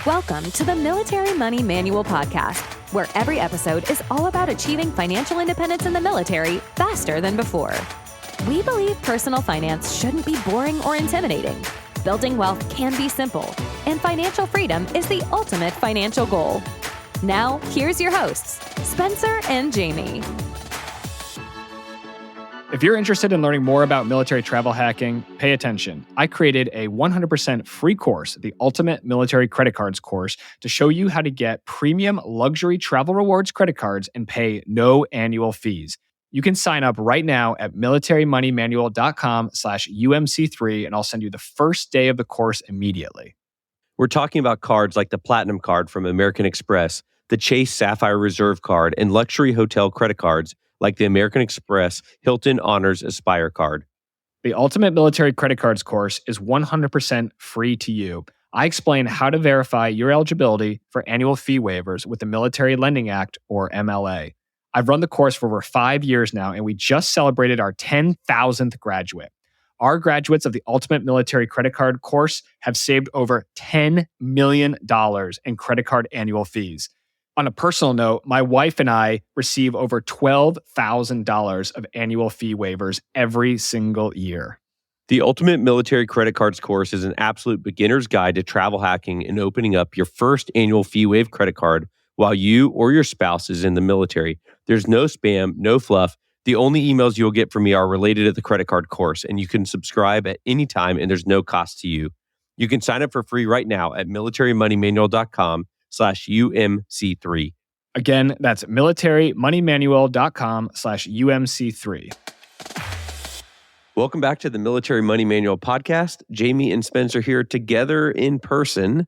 Welcome to the Military Money Manual podcast, where every episode is all about achieving financial independence in the military faster than before. We believe personal finance shouldn't be boring or intimidating. Building wealth can be simple, and financial freedom is the ultimate financial goal. Now, here's your hosts, Spencer and Jamie. If you're interested in learning more about military travel hacking, pay attention. I created a 100% free course, the Ultimate Military Credit Cards course, to show you how to get premium luxury travel rewards credit cards and pay no annual fees. You can sign up right now at militarymoneymanual.com/UMC3, and I'll send you the first day of the course immediately. We're talking about cards like the Platinum Card from American Express, the Chase Sapphire Reserve Card, and luxury hotel credit cards like the American Express Hilton Honors Aspire Card. The Ultimate Military Credit Cards course is 100% free to you. I explain how to verify your eligibility for annual fee waivers with the Military Lending Act, or MLA. I've run the course for over 5 years now, and we just celebrated our 10,000th graduate. Our graduates of the Ultimate Military Credit Card course have saved over $10 million in credit card annual fees. On a personal note, my wife and I receive over $12,000 of annual fee waivers every single year. The Ultimate Military Credit Cards course is an absolute beginner's guide to travel hacking and opening up your first annual fee waive credit card while you or your spouse is in the military. There's no spam, no fluff. The only emails you'll get from me are related to the credit card course, and you can subscribe at any time, and there's no cost to you. You can sign up for free right now at militarymoneymanual.com/UMC3. Again, that's militarymoneymanual.com/UMC3. Welcome back to the Military Money Manual podcast. Jamie and Spencer here together in person.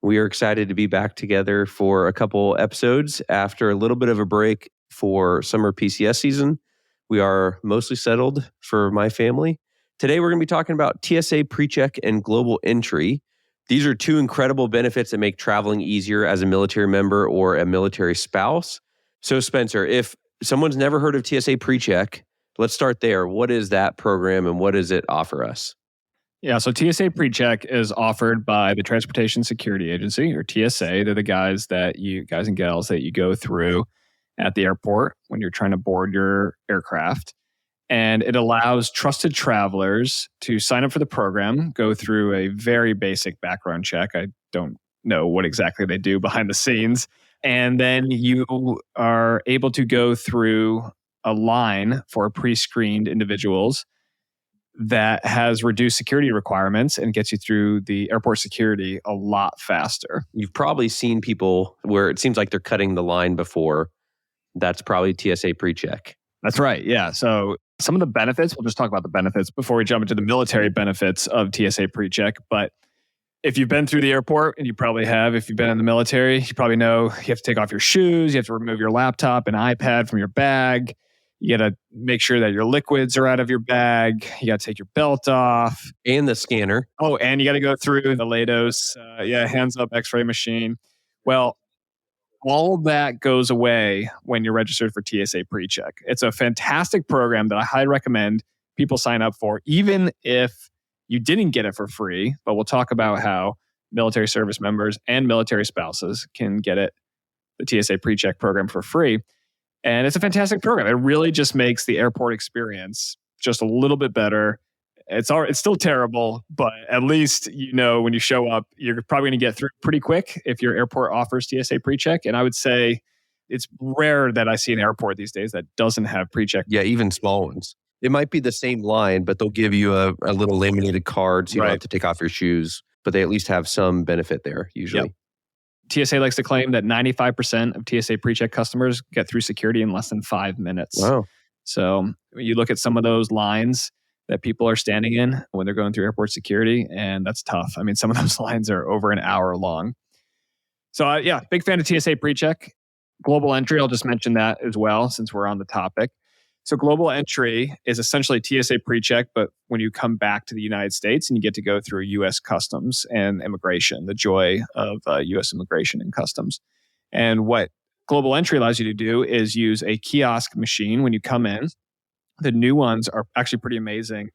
We are excited to be back together for a couple episodes after a little bit of a break for summer PCS season. We are mostly settled for my family. Today, we're going to be talking about TSA PreCheck and Global Entry. These are two incredible benefits that make traveling easier as a military member or a military spouse. So, Spencer, if someone's never heard of TSA PreCheck, let's start there. What is that program and what does it offer us? Yeah, so TSA PreCheck is offered by the Transportation Security Agency, or TSA. They're the guys and gals that you go through at the airport when you're trying to board your aircraft. And it allows trusted travelers to sign up for the program, go through a very basic background check. I don't know what exactly they do behind the scenes. And then you are able to go through a line for pre-screened individuals that has reduced security requirements and gets you through the airport security a lot faster. You've probably seen people where it seems like they're cutting the line before. That's probably TSA PreCheck. That's right. Yeah. So some of the benefits, we'll just talk about the benefits before we jump into the military benefits of TSA PreCheck. But if you've been through the airport, and you probably have, if you've been in the military, you probably know you have to take off your shoes, you have to remove your laptop and iPad from your bag. You got to make sure that your liquids are out of your bag. You got to take your belt off. And the scanner. Oh, and you got to go through the LADOS, hands up x-ray machine. Well, all that goes away when you're registered for TSA PreCheck. It's a fantastic program that I highly recommend people sign up for, even if you didn't get it for free. But we'll talk about how military service members and military spouses can get the TSA PreCheck program for free. And it's a fantastic program. It really just makes the airport experience just a little bit better. It's still terrible, but at least when you show up, you're probably going to get through pretty quick if your airport offers TSA PreCheck. And I would say it's rare that I see an airport these days that doesn't have PreCheck. Yeah, even small ones. It might be the same line, but they'll give you a little laminated card so you don't have to take off your shoes. But they at least have some benefit there, usually. Yep. TSA likes to claim that 95% of TSA PreCheck customers get through security in less than 5 minutes. Wow. So you look at some of those lines that people are standing in when they're going through airport security, and that's tough. I mean, some of those lines are over an hour long. So big fan of TSA PreCheck. Global Entry, I'll just mention that as well since we're on the topic. So Global Entry is essentially TSA PreCheck, but when you come back to the United States and you get to go through U.S. Customs and Immigration, the joy of U.S. Immigration and Customs. And what Global Entry allows you to do is use a kiosk machine when you come in. The new ones are actually pretty amazing.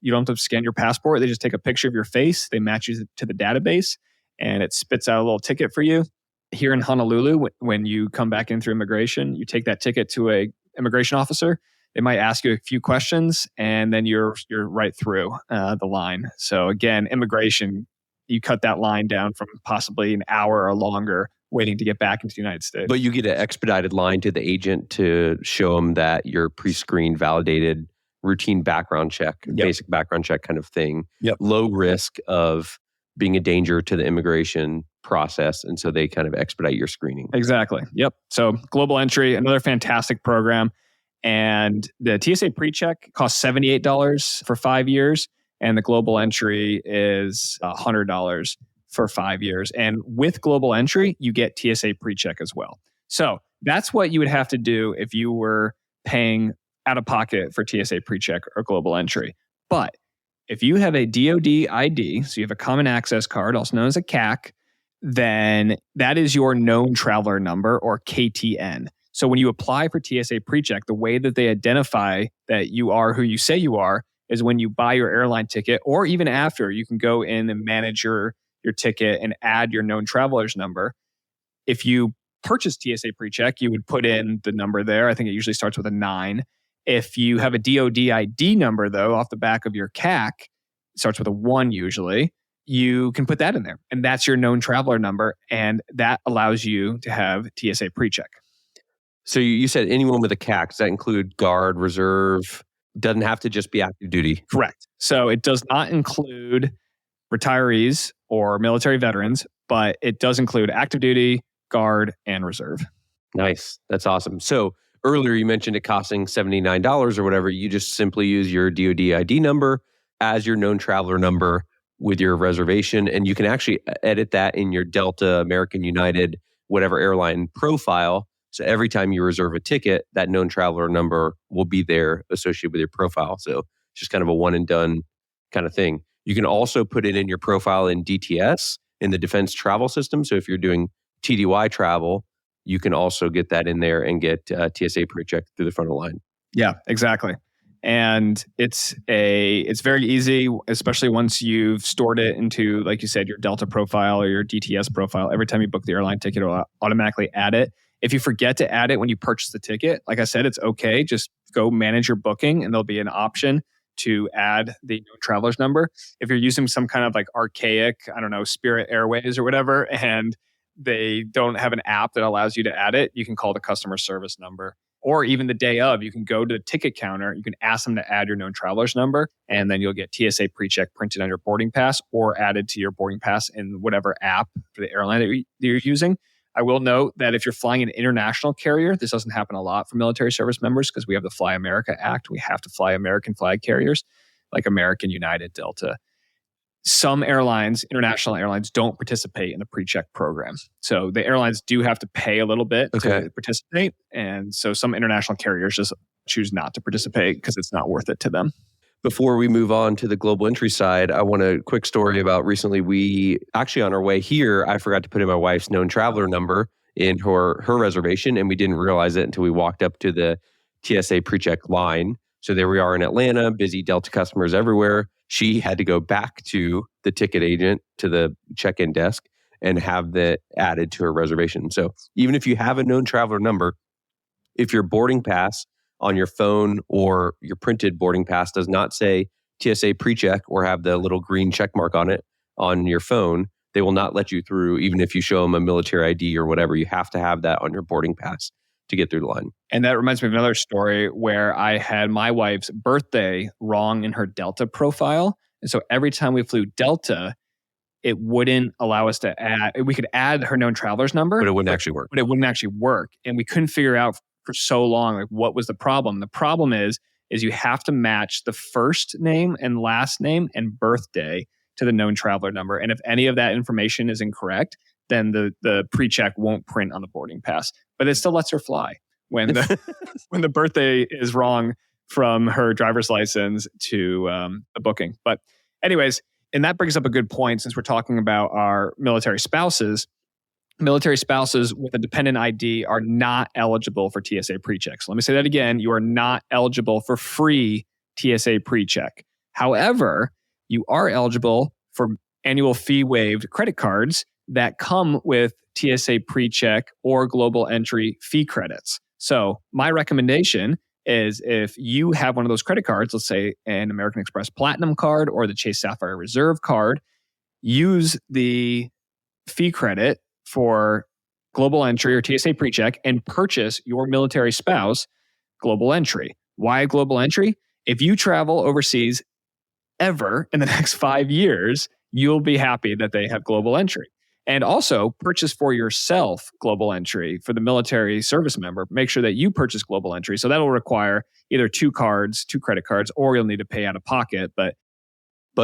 You don't have to scan your passport. They just take a picture of your face. They match you to the database. and it spits out a little ticket for you. Here in Honolulu, when you come back in through immigration, you take that ticket to a immigration officer. They might ask you a few questions, and then you're right through the line. So again, immigration, you cut that line down from possibly an hour or longer waiting to get back into the United States. But you get an expedited line to the agent to show them that you're pre-screened, validated, routine background check, basic background check kind of thing. Low risk of being a danger to the immigration process. And so they kind of expedite your screening. Exactly. Yep. So Global Entry, another fantastic program. And the TSA PreCheck costs $78 for 5 years. And the Global Entry is $100 for 5 years. And with Global Entry, you get TSA PreCheck as well. So that's what you would have to do if you were paying out of pocket for TSA PreCheck or Global Entry. But if you have a DoD ID, so you have a Common Access Card, also known as a CAC, then that is your known traveler number, or KTN. So when you apply for TSA PreCheck, the way that they identify that you are who you say you are is when you buy your airline ticket, or even after, you can go in and manage your ticket and add your known traveler's number. If you purchase TSA PreCheck, you would put in the number there. I think it usually starts with a 9. If you have a DoD ID number, though, off the back of your CAC, it starts with a 1 usually, you can put that in there. And that's your known traveler number. And that allows you to have TSA PreCheck. So you said anyone with a CAC, does that include Guard, Reserve? Doesn't have to just be active duty? Correct. So it does not include retirees or military veterans, but it does include active duty, Guard, and Reserve. Nice. That's awesome. So earlier you mentioned it costing $79 or whatever. You just simply use your DoD ID number as your known traveler number with your reservation. And you can actually edit that in your Delta, American, United, whatever airline profile. So every time you reserve a ticket, that known traveler number will be there associated with your profile. So it's just kind of a one and done kind of thing. You can also put it in your profile in DTS, in the Defense Travel System. So if you're doing TDY travel, you can also get that in there and get TSA PreCheck through the front of the line. Yeah, exactly. And it's very easy, especially once you've stored it into, like you said, your Delta profile or your DTS profile. Every time you book the airline ticket, it'll automatically add it. If you forget to add it when you purchase the ticket, like I said, it's okay. Just go manage your booking and there'll be an option to add the known traveler's number. If you're using some kind of like archaic, I don't know, Spirit Airways or whatever, and they don't have an app that allows you to add it, you can call the customer service number. Or even the day of, you can go to the ticket counter, you can ask them to add your known traveler's number, and then you'll get TSA PreCheck printed on your boarding pass or added to your boarding pass in whatever app for the airline that you're using. I will note that if you're flying an international carrier, this doesn't happen a lot for military service members because we have the Fly America Act. We have to fly American flag carriers like American, United, Delta. Some airlines, international airlines, don't participate in the PreCheck program. So the airlines do have to pay a little bit to participate. And so some international carriers just choose not to participate because it's not worth it to them. Before we move on to the Global Entry side, I want a quick story about recently we actually on our way here, I forgot to put in my wife's known traveler number in her reservation, and we didn't realize it until we walked up to the TSA PreCheck line. So there we are in Atlanta, busy Delta customers everywhere. She had to go back to the ticket agent, to the check-in desk, and have that added to her reservation. So even if you have a known traveler number, if your boarding pass on your phone or your printed boarding pass does not say TSA PreCheck or have the little green check mark on it on your phone, they will not let you through even if you show them a military ID or whatever. You have to have that on your boarding pass to get through the line. And that reminds me of another story where I had my wife's birthday wrong in her Delta profile. And so every time we flew Delta, it wouldn't allow us to add, we could add her known traveler's number. But it wouldn't actually work. But it wouldn't actually work. And we couldn't figure out for so long, like what was the problem? The problem is you have to match the first name and last name and birthday to the known traveler number. And if any of that information is incorrect, then the PreCheck won't print on the boarding pass. But it still lets her fly when the when the birthday is wrong from her driver's license to the booking. But anyways, and that brings up a good point since we're talking about our military spouses. Military spouses with a dependent ID are not eligible for TSA PreCheck. So let me say that again. You are not eligible for free TSA PreCheck. However, you are eligible for annual fee waived credit cards that come with TSA PreCheck or global entry fee credits. So my recommendation is if you have one of those credit cards, let's say an American Express Platinum card or the Chase Sapphire Reserve Card, use the fee credit for global entry or TSA PreCheck and purchase your military spouse global entry. Why global entry? If you travel overseas ever in the next 5 years, you'll be happy that they have global entry. And also purchase for yourself global entry for the military service member. Make sure that you purchase global entry. So that'll require either two credit cards, or you'll need to pay out of pocket. But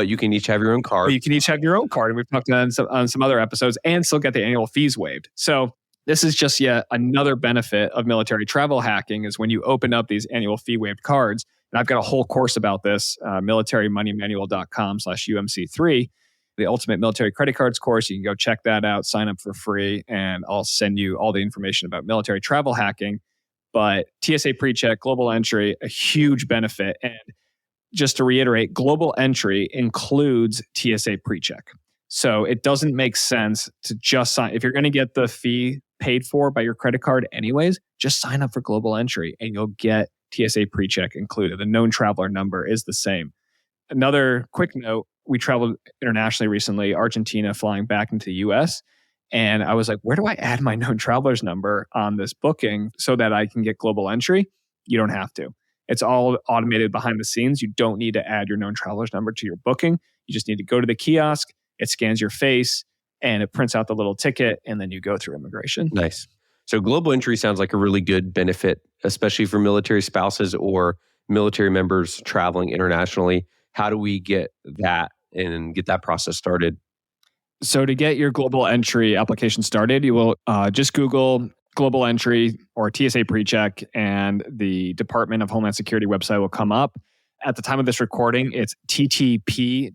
you can each have your own card. You can each have your own card. And we've talked on some other episodes and still get the annual fees waived. So this is just yet another benefit of military travel hacking is when you open up these annual fee waived cards. And I've got a whole course about this, militarymoneymanual.com/UMC3, the Ultimate Military Credit Cards course. You can go check that out, sign up for free, and I'll send you all the information about military travel hacking. But TSA PreCheck, global entry, a huge benefit. And just to reiterate, global entry includes TSA PreCheck. So it doesn't make sense to just sign. If you're going to get the fee paid for by your credit card anyways, just sign up for global entry and you'll get TSA PreCheck included. The known traveler number is the same. Another quick note, we traveled internationally recently, Argentina, flying back into the US. And I was like, where do I add my known traveler's number on this booking so that I can get global entry? You don't have to. It's all automated behind the scenes. You don't need to add your known traveler's number to your booking. You just need to go to the kiosk, it scans your face, and it prints out the little ticket, and then you go through immigration. Nice. So global entry sounds like a really good benefit, especially for military spouses or military members traveling internationally. How do we get that and get that process started? So to get your global entry application started, you will just Google global entry or TSA PreCheck, and the Department of Homeland Security website will come up. At the time of this recording, it's ttp.dhs.gov.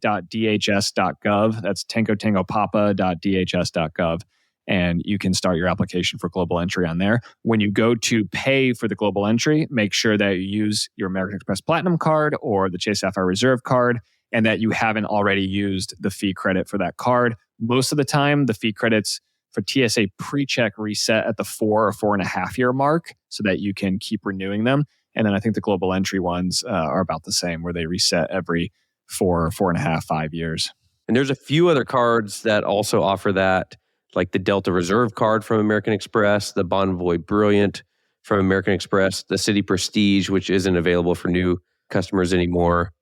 That's Tango Papa.dhs.gov. And you can start your application for global entry on there. When you go to pay for the global entry, make sure that you use your American Express Platinum card or the Chase Sapphire Reserve card, and that you haven't already used the fee credit for that card. Most of the time, the fee credits for TSA PreCheck reset at the 4 or 4.5 year mark so that you can keep renewing them. And then I think the global entry ones are about the same, where they reset every 4.5, 5 years. And there's a few other cards that also offer that, like the Delta Reserve Card from American Express, the Bonvoy Brilliant from American Express, the City Prestige, which isn't available for new customers anymore,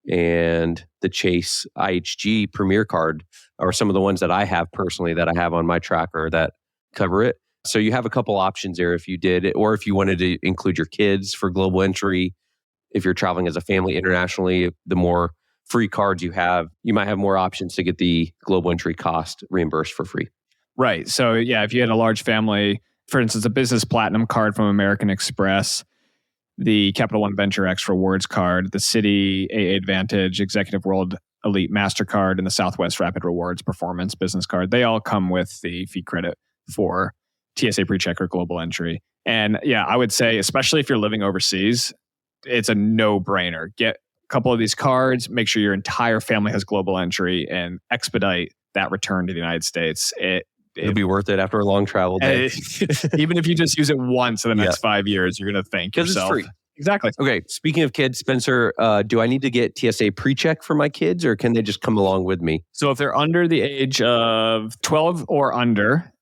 and the Chase IHG Premier Card are some of the ones that I have personally that I have on my tracker that cover it. So you have a couple options there if you did it, or if you wanted to include your kids for global entry. If you're traveling as a family internationally, the more free cards you have, you might have more options to get the global entry cost reimbursed for free. Right. So yeah, if you had a large family, for instance, a business platinum card from American Express, the Capital One Venture X Rewards card, the Citi AA Advantage Executive World Elite MasterCard, and the Southwest Rapid Rewards Performance Business Card, they all come with the fee credit for TSA PreCheck or global entry. And yeah, I would say, especially if you're living overseas, it's a no-brainer. Get a couple of these cards, make sure your entire family has global entry, and expedite that return to the United States. It'll be worth it after a long travel day. Even if you just use it once in the next 5 years, you're going to thank yourself. Because it's free. Exactly. Okay, speaking of kids, Spencer, do I need to get TSA PreCheck for my kids, or can they just come along with me? So if they're under the age of 12 or under,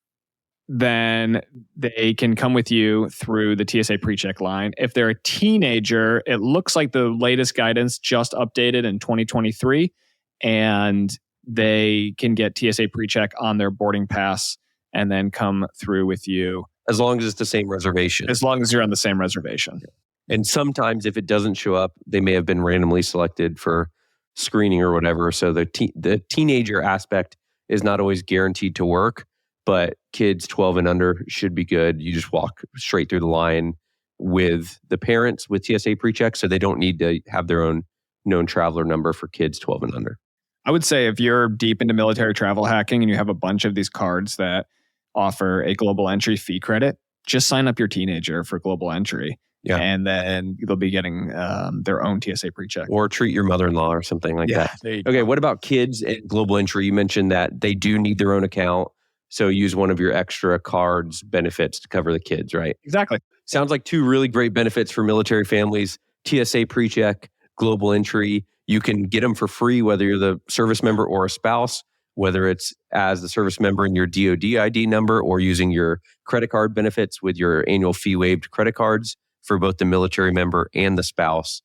then they can come with you through the TSA PreCheck line. If they're a teenager, it looks like the latest guidance just updated in 2023, and they can get TSA PreCheck on their boarding pass and then come through with you. As long as it's the same reservation. As long as you're on the same reservation. And sometimes if it doesn't show up, they may have been randomly selected for screening or whatever. So the teenager aspect is not always guaranteed to work, but kids 12 and under should be good. You just walk straight through the line with the parents with TSA PreCheck, so they don't need to have their own known traveler number for kids 12 and under. I would say if you're deep into military travel hacking and you have a bunch of these cards that offer a global entry fee credit, just sign up your teenager for global entry. Yeah. And then they'll be getting their own TSA PreCheck. Or treat your mother-in-law or something like that. There you Okay, go. what about kids and global entry? You mentioned that they do need their own account. So use one of your extra cards benefits to cover the kids, right? Exactly. Sounds like two really great benefits for military families. TSA PreCheck, global entry. You can get them for free, whether you're the service member or a spouse, whether it's as the service member in your DoD ID number or using your credit card benefits with your annual fee waived credit cards for both the military member and the spouse.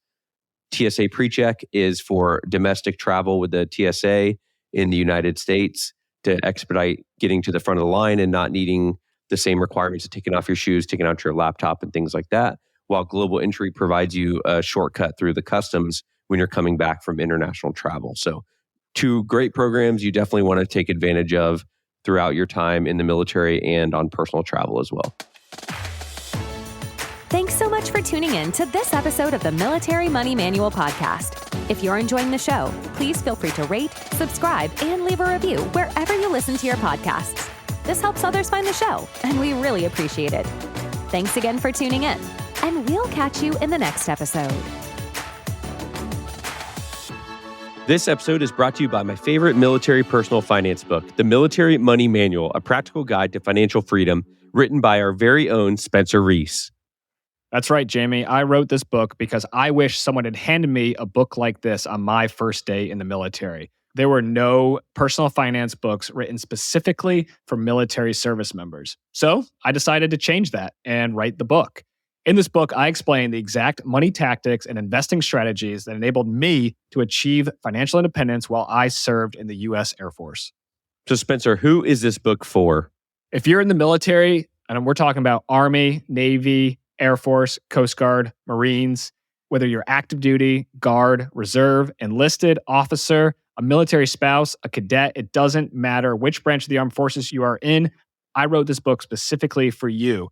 TSA PreCheck is for domestic travel with the TSA in the United States to expedite getting to the front of the line and not needing the same requirements of taking off your shoes, taking out your laptop and things like that, while global entry provides you a shortcut through the customs when you're coming back from international travel. So two great programs you definitely want to take advantage of throughout your time in the military and on personal travel as well. Thanks so much for tuning in to this episode of the Military Money Manual podcast. If you're enjoying the show, please feel free to rate, subscribe, and leave a review wherever you listen to your podcasts. This helps others find the show, and we really appreciate it. Thanks again for tuning in, and we'll catch you in the next episode. This episode is brought to you by my favorite military personal finance book, The Military Money Manual, a practical guide to financial freedom, written by our very own Spencer Reese. That's right, Jamie. I wrote this book because I wish someone had handed me a book like this on my first day in the military. There were no personal finance books written specifically for military service members. So I decided to change that and write the book. In this book, I explain the exact money tactics and investing strategies that enabled me to achieve financial independence while I served in the U.S. Air Force. So Spencer, who is this book for? If you're in the military, and we're talking about Army, Navy, Air Force, Coast Guard, Marines, whether you're active duty, Guard, Reserve, enlisted, officer, a military spouse, a cadet, it doesn't matter which branch of the armed forces you are in. I wrote this book specifically for you.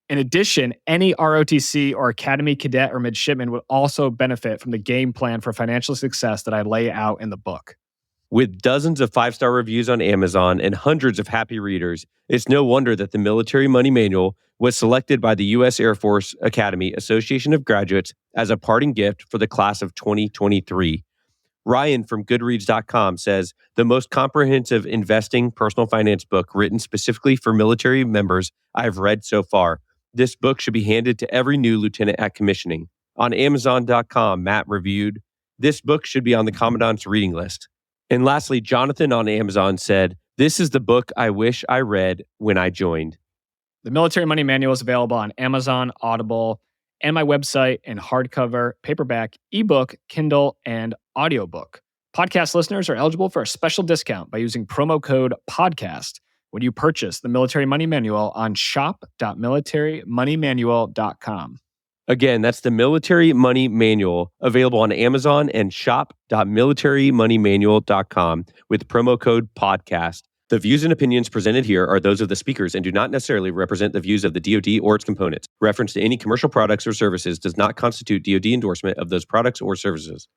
In addition, any ROTC or Academy cadet or midshipman would also benefit from the game plan for financial success that I lay out in the book. With dozens of 5-star reviews on Amazon and hundreds of happy readers, it's no wonder that the Military Money Manual was selected by the U.S. Air Force Academy Association of Graduates as a parting gift for the class of 2023. Ryan from Goodreads.com says, the most comprehensive investing personal finance book written specifically for military members I've read so far. This book should be handed to every new lieutenant at commissioning. On Amazon.com, Matt reviewed, this book should be on the Commandant's reading list. And lastly, Jonathan on Amazon said, this is the book I wish I read when I joined. The Military Money Manual is available on Amazon, Audible, and my website in hardcover, paperback, ebook, Kindle, and audiobook. Podcast listeners are eligible for a special discount by using promo code PODCAST when you purchase the Military Money Manual on shop.militarymoneymanual.com. Again, that's the Military Money Manual, available on Amazon and shop.militarymoneymanual.com with promo code PODCAST. The views and opinions presented here are those of the speakers and do not necessarily represent the views of the DoD or its components. Reference to any commercial products or services does not constitute DoD endorsement of those products or services.